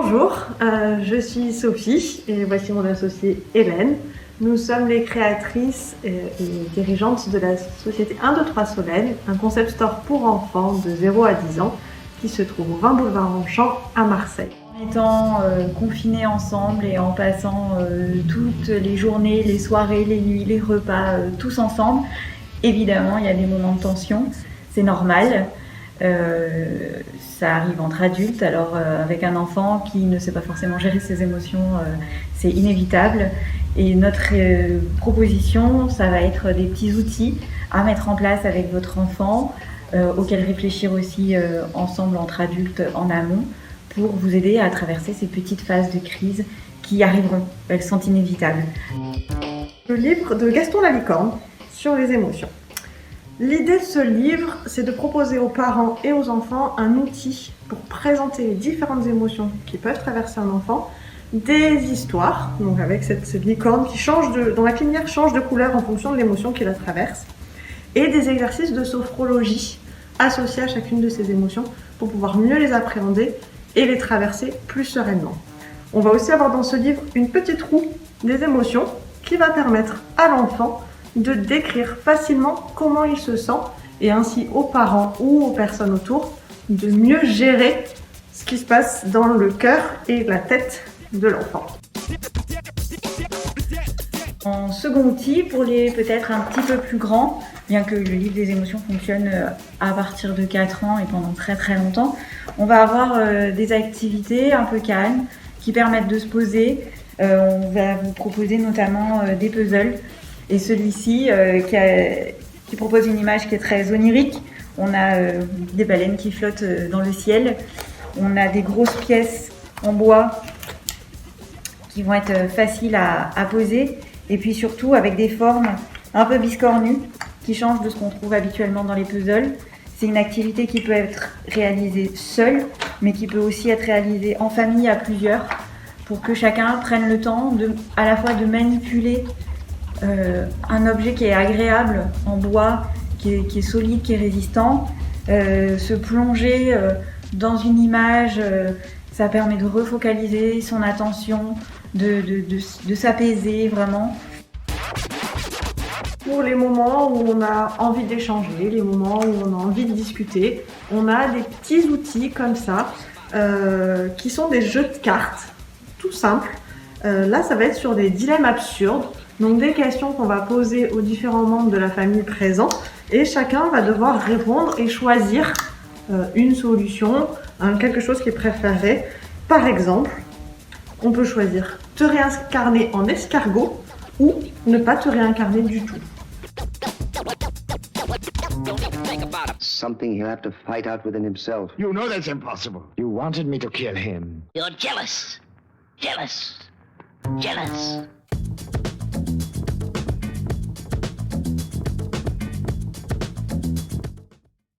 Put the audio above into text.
Bonjour, je suis Sophie et voici mon associée Hélène. Nous sommes les créatrices et dirigeantes de la société 1, 2, 3 Solène, un concept store pour enfants de 0 à 10 ans qui se trouve au 20 boulevard Longchamp à Marseille. En étant confinés ensemble et en passant toutes les journées, les soirées, les nuits, les repas, tous ensemble, évidemment il y a des moments de tension, c'est normal. Ça arrive entre adultes, alors avec un enfant qui ne sait pas forcément gérer ses émotions, c'est inévitable. Et notre proposition, ça va être des petits outils à mettre en place avec votre enfant, auxquels réfléchir aussi ensemble entre adultes en amont, pour vous aider à traverser ces petites phases de crise qui arriveront, elles sont inévitables. Le livre de Gaston Lalicorne sur les émotions. L'idée de ce livre, c'est de proposer aux parents et aux enfants un outil pour présenter les différentes émotions qui peuvent traverser un enfant, des histoires, donc avec cette licorne qui change dont la crinière change de couleur en fonction de l'émotion qui la traverse, et des exercices de sophrologie associés à chacune de ces émotions pour pouvoir mieux les appréhender et les traverser plus sereinement. On va aussi avoir dans ce livre une petite roue des émotions qui va permettre à l'enfant de décrire facilement comment il se sent et ainsi aux parents ou aux personnes autour de mieux gérer ce qui se passe dans le cœur et la tête de l'enfant. En second outil, pour les peut-être un petit peu plus grands, bien que le livre des émotions fonctionne à partir de 4 ans et pendant très très longtemps, on va avoir des activités un peu calmes qui permettent de se poser. On va vous proposer notamment des puzzles. Et celui-ci qui propose une image qui est très onirique. On a des baleines qui flottent dans le ciel. On a des grosses pièces en bois qui vont être faciles à poser. Et puis surtout avec des formes un peu biscornues qui changent de ce qu'on trouve habituellement dans les puzzles. C'est une activité qui peut être réalisée seule, mais qui peut aussi être réalisée en famille à plusieurs, pour que chacun prenne le temps à la fois de manipuler un objet qui est agréable en bois, qui est solide, qui est résistant, se plonger dans une image, ça permet de refocaliser son attention, de s'apaiser vraiment. Pour les moments où on a envie d'échanger, les moments où on a envie de discuter, on a des petits outils comme ça qui sont des jeux de cartes, tout simples. Là, ça va être sur des dilemmes absurdes. Donc des questions qu'on va poser aux différents membres de la famille présents et chacun va devoir répondre et choisir une solution, quelque chose qu'il préférerait. Par exemple, on peut choisir te réincarner en escargot ou ne pas te réincarner du tout. Something he'll have to fight out within himself. You know that's impossible. You wanted me to kill him. You're jealous. Jealous. Jealous.